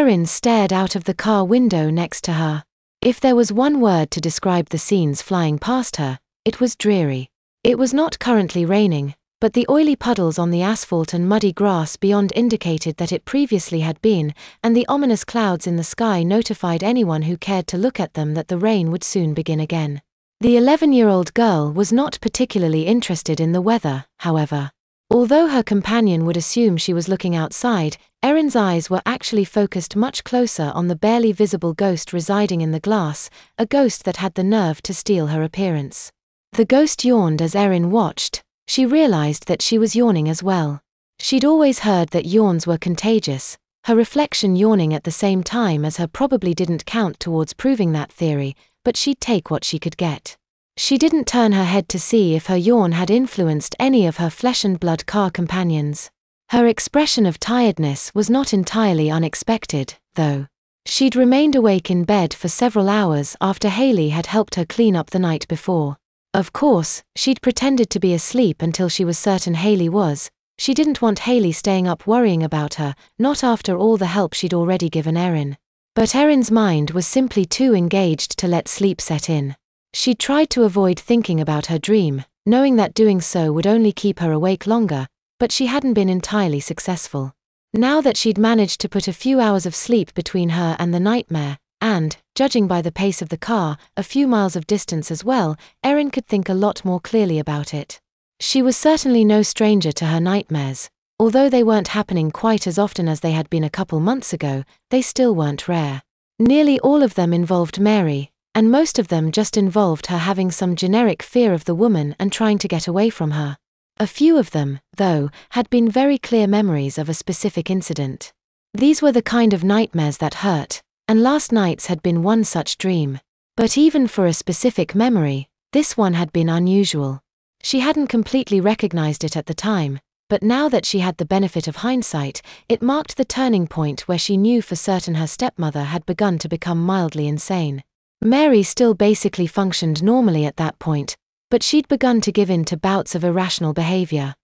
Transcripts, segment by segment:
Erin stared out of the car window next to her. If there was one word to describe the scenes flying past her, it was dreary. It was not currently raining, but the oily puddles on the asphalt and muddy grass beyond indicated that it previously had been, and the ominous clouds in the sky notified anyone who cared to look at them that the rain would soon begin again. The 11-year-old girl was not particularly interested in the weather, however. Although her companion would assume she was looking outside, Erin's eyes were actually focused much closer on the barely visible ghost residing in the glass, a ghost that had the nerve to steal her appearance. The ghost yawned as Erin watched. She realized that she was yawning as well. She'd always heard that yawns were contagious. Her reflection yawning at the same time as her probably didn't count towards proving that theory, but she'd take what she could get. She didn't turn her head to see if her yawn had influenced any of her flesh-and-blood car companions. Her expression of tiredness was not entirely unexpected, though. She'd remained awake in bed for several hours after Haley had helped her clean up the night before. Of course, she'd pretended to be asleep until she was certain Haley was. She didn't want Haley staying up worrying about her, not after all the help she'd already given Erin. But Erin's mind was simply too engaged to let sleep set in. She tried to avoid thinking about her dream, knowing that doing so would only keep her awake longer, but she hadn't been entirely successful. Now that she'd managed to put a few hours of sleep between her and the nightmare, and, judging by the pace of the car, a few miles of distance as well, Erin could think a lot more clearly about it. She was certainly no stranger to her nightmares. Although they weren't happening quite as often as they had been a couple months ago, they still weren't rare. Nearly all of them involved Mary, and most of them just involved her having some generic fear of the woman and trying to get away from her. A few of them, though, had been very clear memories of a specific incident. These were the kind of nightmares that hurt, and last night's had been one such dream. But even for a specific memory, this one had been unusual. She hadn't completely recognized it at the time, but now that she had the benefit of hindsight, it marked the turning point where she knew for certain her stepmother had begun to become mildly insane. Mary still basically functioned normally at that point, but she'd begun to give in to bouts of irrational behavior.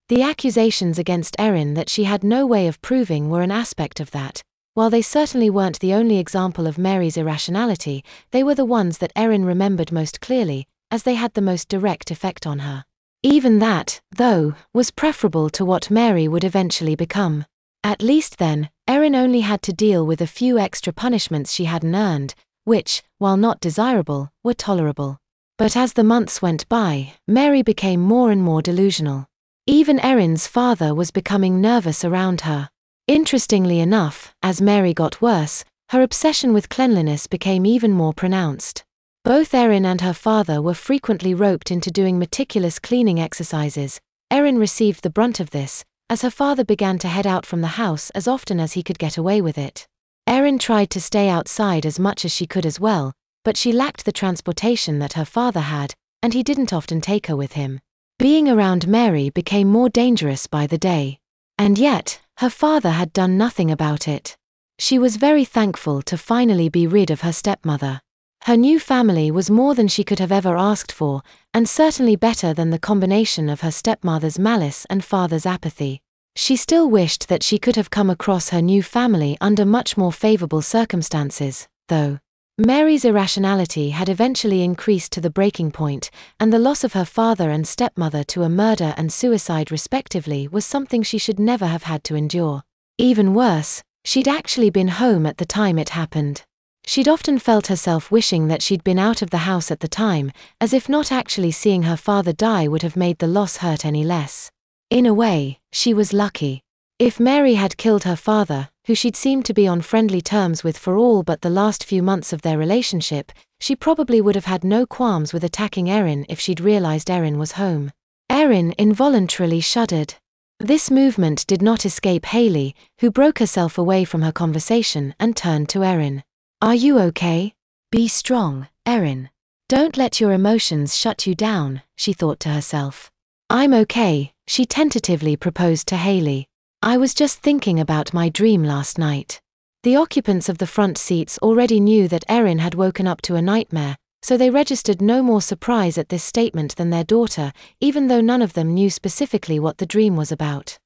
The accusations against Erin that she had no way of proving were an aspect of that. While they certainly weren't the only example of Mary's irrationality, they were the ones that Erin remembered most clearly, as they had the most direct effect on her. Even that, though, was preferable to what Mary would eventually become. At least then, Erin only had to deal with a few extra punishments she hadn't earned, which, while not desirable, were tolerable. But as the months went by, Mary became more and more delusional. Even Erin's father was becoming nervous around her. Interestingly enough, as Mary got worse, her obsession with cleanliness became even more pronounced. Both Erin and her father were frequently roped into doing meticulous cleaning exercises. Erin received the brunt of this, as her father began to head out from the house as often as he could get away with it. Erin tried to stay outside as much as she could as well, but she lacked the transportation that her father had, and he didn't often take her with him. Being around Mary became more dangerous by the day. And yet, her father had done nothing about it. She was very thankful to finally be rid of her stepmother. Her new family was more than she could have ever asked for, and certainly better than the combination of her stepmother's malice and father's apathy. She still wished that she could have come across her new family under much more favorable circumstances, though. Mary's irrationality had eventually increased to the breaking point, and the loss of her father and stepmother to a murder and suicide respectively was something she should never have had to endure. Even worse, she'd actually been home at the time it happened. She'd often felt herself wishing that she'd been out of the house at the time, as if not actually seeing her father die would have made the loss hurt any less. In a way, she was lucky. If Mary had killed her father, who she'd seemed to be on friendly terms with for all but the last few months of their relationship, she probably would have had no qualms with attacking Erin if she'd realized Erin was home. Erin involuntarily shuddered. This movement did not escape Haley, who broke herself away from her conversation and turned to Erin. "Are you okay? Be strong, Erin. Don't let your emotions shut you down," she thought to herself. "I'm okay," she tentatively proposed to Haley. "I was just thinking about my dream last night." The occupants of the front seats already knew that Erin had woken up to a nightmare, so they registered no more surprise at this statement than their daughter, even though none of them knew specifically what the dream was about.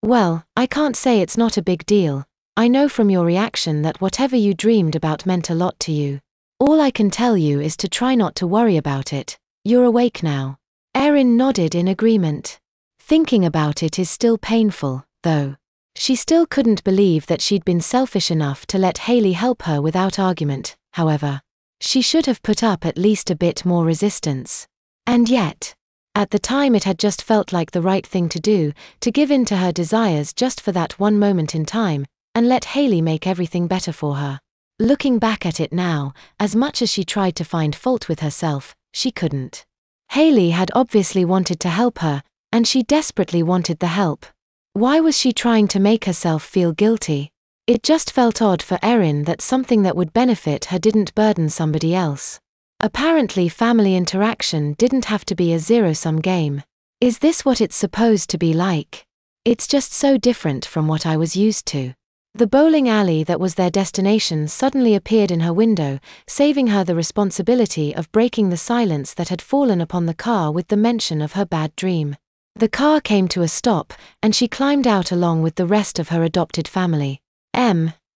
"Well, I can't say it's not a big deal. I know from your reaction that whatever you dreamed about meant a lot to you. All I can tell you is to try not to worry about it. You're awake now." Erin nodded in agreement. Thinking about it is still painful, though. She still couldn't believe that she'd been selfish enough to let Hayley help her without argument, however. She should have put up at least a bit more resistance. And yet, at the time it had just felt like the right thing to do, to give in to her desires just for that one moment in time, and let Hayley make everything better for her. Looking back at it now, as much as she tried to find fault with herself, she couldn't. Hayley had obviously wanted to help her, and she desperately wanted the help. Why was she trying to make herself feel guilty? It just felt odd for Erin that something that would benefit her didn't burden somebody else. Apparently family interaction didn't have to be a zero-sum game. Is this what it's supposed to be like? It's just so different from what I was used to. The bowling alley that was their destination suddenly appeared in her window, saving her the responsibility of breaking the silence that had fallen upon the car with the mention of her bad dream. The car came to a stop, and she climbed out along with the rest of her adopted family.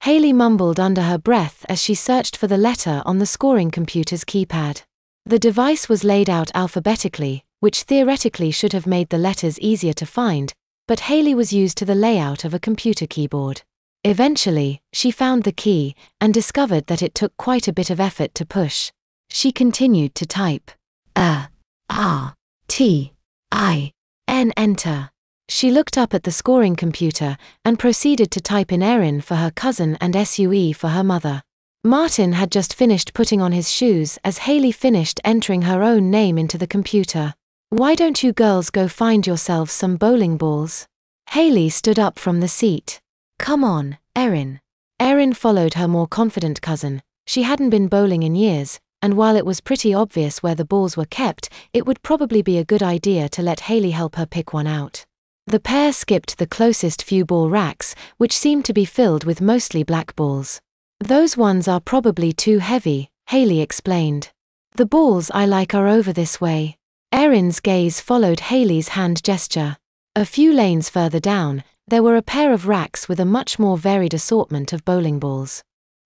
Hayley mumbled under her breath as she searched for the letter on the scoring computer's keypad. The device was laid out alphabetically, which theoretically should have made the letters easier to find, but Hayley was used to the layout of a computer keyboard. Eventually, she found the key, and discovered that it took quite a bit of effort to push. She continued to type, A-R-T-I-N, enter. She looked up at the scoring computer, and proceeded to type in Erin for her cousin and SUE for her mother. Martin had just finished putting on his shoes as Hayley finished entering her own name into the computer. "Why don't you girls go find yourselves some bowling balls?" Hayley stood up from the seat. "Come on, Erin." Erin followed her more confident cousin. She hadn't been bowling in years, and while it was pretty obvious where the balls were kept, it would probably be a good idea to let Hayley help her pick one out. The pair skipped the closest few ball racks, which seemed to be filled with mostly black balls. "Those ones are probably too heavy," Hayley explained. "The balls I like are over this way." Erin's gaze followed Hayley's hand gesture. A few lanes further down, there were a pair of racks with a much more varied assortment of bowling balls.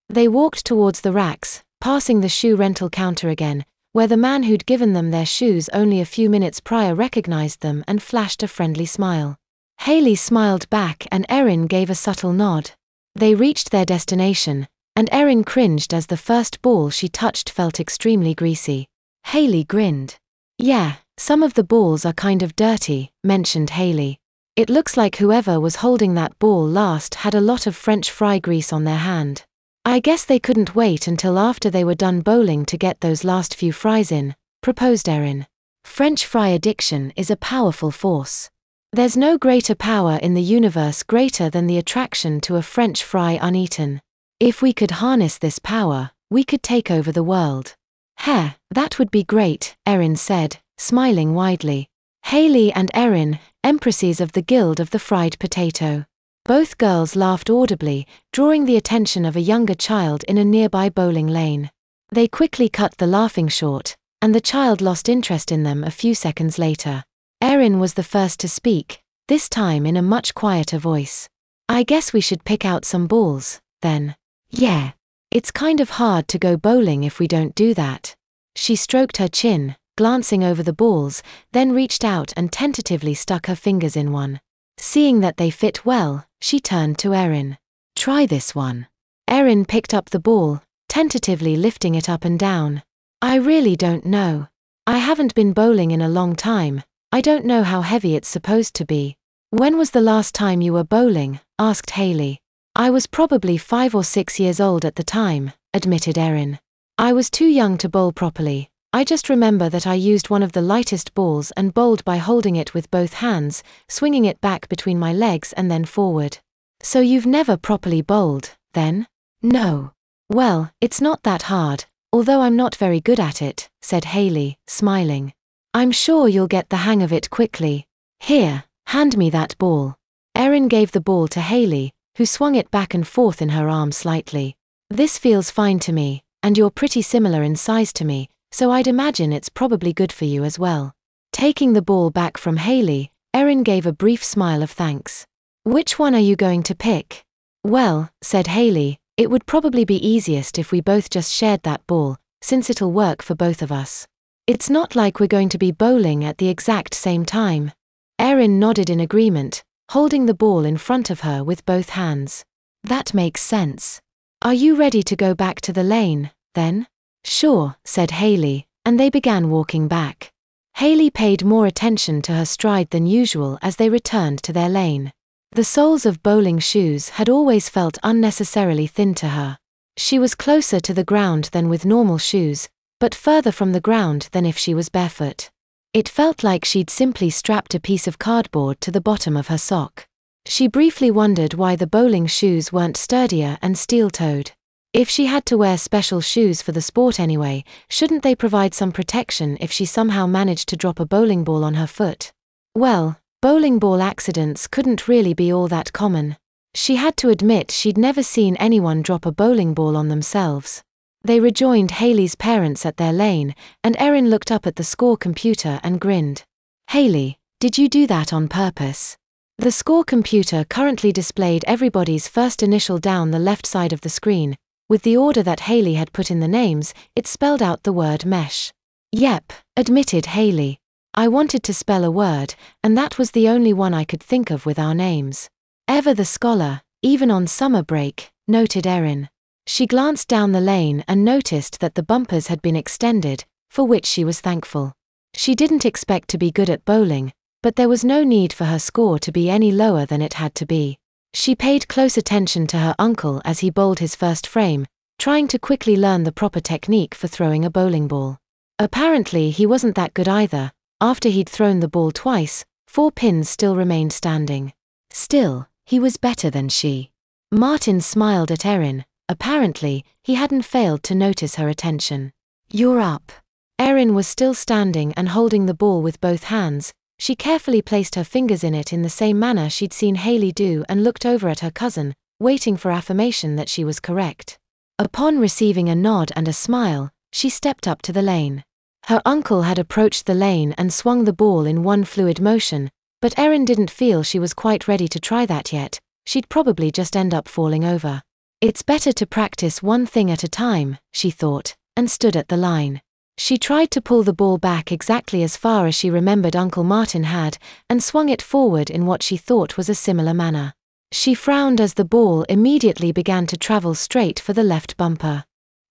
They walked towards the racks, passing the shoe rental counter again, where the man who'd given them their shoes only a few minutes prior recognized them and flashed a friendly smile. Hayley smiled back and Erin gave a subtle nod. They reached their destination, and Erin cringed as the first ball she touched felt extremely greasy. Hayley grinned. "Yeah, some of the balls are kind of dirty," mentioned Hayley. "It looks like whoever was holding that ball last had a lot of French fry grease on their hand. I guess they couldn't wait until after they were done bowling to get those last few fries in," proposed Erin. "French fry addiction is a powerful force. There's no greater power in the universe greater than the attraction to a French fry uneaten. If we could harness this power, we could take over the world." "Heh, that would be great," Erin said, smiling widely. Hayley and Erin, empresses of the Guild of the Fried Potato. Both girls laughed audibly, drawing the attention of a younger child in a nearby bowling lane. They quickly cut the laughing short, and the child lost interest in them a few seconds later. Erin was the first to speak, this time in a much quieter voice. "I guess we should pick out some balls, then." "Yeah. It's kind of hard to go bowling if we don't do that." She stroked her chin, glancing over the balls, then reached out and tentatively stuck her fingers in one. Seeing that they fit well, she turned to Erin. "Try this one." Erin picked up the ball, tentatively lifting it up and down. "I really don't know. I haven't been bowling in a long time. I don't know how heavy it's supposed to be." "When was the last time you were bowling?" asked Hayley. "I was probably 5 or 6 years old at the time," admitted Erin. "I was too young to bowl properly. I just remember that I used one of the lightest balls and bowled by holding it with both hands, swinging it back between my legs and then forward." "So you've never properly bowled, then?" "No." "Well, it's not that hard, although I'm not very good at it," said Hayley, smiling. "I'm sure you'll get the hang of it quickly. Here, hand me that ball." Erin gave the ball to Hayley, who swung it back and forth in her arms slightly. "This feels fine to me, and you're pretty similar in size to me, so I'd imagine it's probably good for you as well." Taking the ball back from Hayley, Erin gave a brief smile of thanks. "Which one are you going to pick?" Well, said Haley, it would probably be easiest if we both just shared that ball, since it'll work for both of us. It's not like we're going to be bowling at the exact same time. Erin nodded in agreement, holding the ball in front of her with both hands. That makes sense. Are you ready to go back to the lane, then? Sure, said Haley, and they began walking back. Haley paid more attention to her stride than usual as they returned to their lane. The soles of bowling shoes had always felt unnecessarily thin to her. She was closer to the ground than with normal shoes, but further from the ground than if she was barefoot. It felt like she'd simply strapped a piece of cardboard to the bottom of her sock. She briefly wondered why the bowling shoes weren't sturdier and steel-toed. If she had to wear special shoes for the sport anyway, shouldn't they provide some protection if she somehow managed to drop a bowling ball on her foot? Well, bowling ball accidents couldn't really be all that common. She had to admit she'd never seen anyone drop a bowling ball on themselves. They rejoined Haley's parents at their lane, and Erin looked up at the score computer and grinned. Haley, did you do that on purpose? The score computer currently displayed everybody's first initial down the left side of the screen. With the order that Haley had put in the names, it spelled out the word mesh. Yep, admitted Haley. I wanted to spell a word, and that was the only one I could think of with our names. Ever the scholar, even on summer break, noted Erin. She glanced down the lane and noticed that the bumpers had been extended, for which she was thankful. She didn't expect to be good at bowling, but there was no need for her score to be any lower than it had to be. She paid close attention to her uncle as he bowled his first frame, trying to quickly learn the proper technique for throwing a bowling ball. Apparently he wasn't that good either. After he'd thrown the ball twice, 4 pins still remained standing. Still, he was better than she. Martin smiled at Erin. Apparently, he hadn't failed to notice her attention. You're up. Erin was still standing and holding the ball with both hands. She carefully placed her fingers in it in the same manner she'd seen Haley do and looked over at her cousin, waiting for affirmation that she was correct. Upon receiving a nod and a smile, she stepped up to the lane. Her uncle had approached the lane and swung the ball in one fluid motion, but Erin didn't feel she was quite ready to try that yet. She'd probably just end up falling over. It's better to practice one thing at a time, she thought, and stood at the line. She tried to pull the ball back exactly as far as she remembered Uncle Martin had, and swung it forward in what she thought was a similar manner. She frowned as the ball immediately began to travel straight for the left bumper.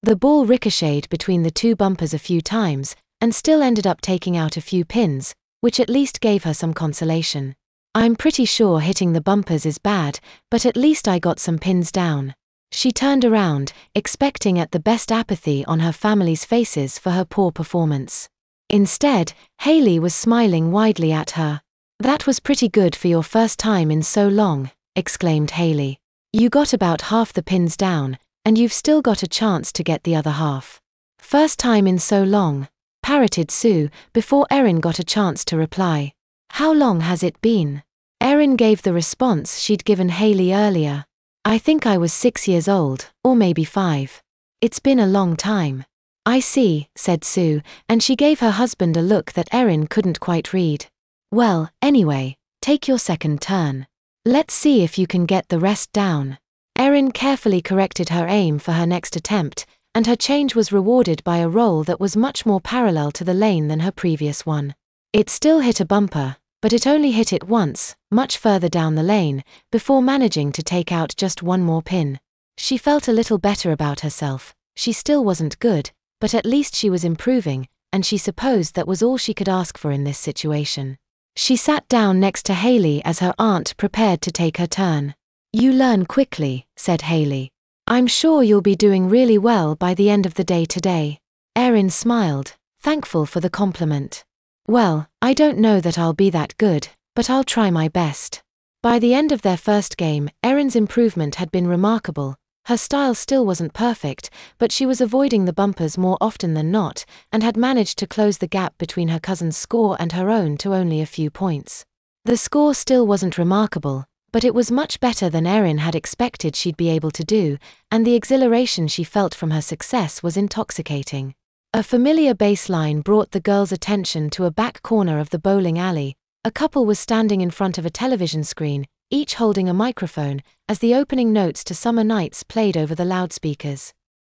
The ball ricocheted between the 2 bumpers a few times, and still ended up taking out a few pins, which at least gave her some consolation. I'm pretty sure hitting the bumpers is bad, but at least I got some pins down. She turned around, expecting at the best apathy on her family's faces for her poor performance. Instead, Haley was smiling widely at her. That was pretty good for your first time in so long, exclaimed Haley. You got about half the pins down, and you've still got a chance to get the other half. First time in so long, parroted Sue, before Erin got a chance to reply. How long has it been? Erin gave the response she'd given Haley earlier. I think I was 6 years old, or maybe 5. It's been a long time. I see, said Sue, and she gave her husband a look that Erin couldn't quite read. Well, anyway, take your second turn. Let's see if you can get the rest down. Erin carefully corrected her aim for her next attempt, and her change was rewarded by a roll that was much more parallel to the lane than her previous one. It still hit a bumper, but it only hit it once, much further down the lane, before managing to take out just 1 more pin. She felt a little better about herself. She still wasn't good, but at least she was improving, and she supposed that was all she could ask for in this situation. She sat down next to Haley as her aunt prepared to take her turn. You learn quickly, said Haley. I'm sure you'll be doing really well by the end of the day today. Erin smiled, thankful for the compliment. Well, I don't know that I'll be that good, but I'll try my best. By the end of their first game, Erin's improvement had been remarkable. Her style still wasn't perfect, but she was avoiding the bumpers more often than not, and had managed to close the gap between her cousin's score and her own to only a few points. The score still wasn't remarkable, but it was much better than Erin had expected she'd be able to do, and the exhilaration she felt from her success was intoxicating. A familiar bass line brought the girls' attention to a back corner of the bowling alley. A couple was standing in front of a television screen, each holding a microphone, as the opening notes to Summer Nights played over the loudspeakers.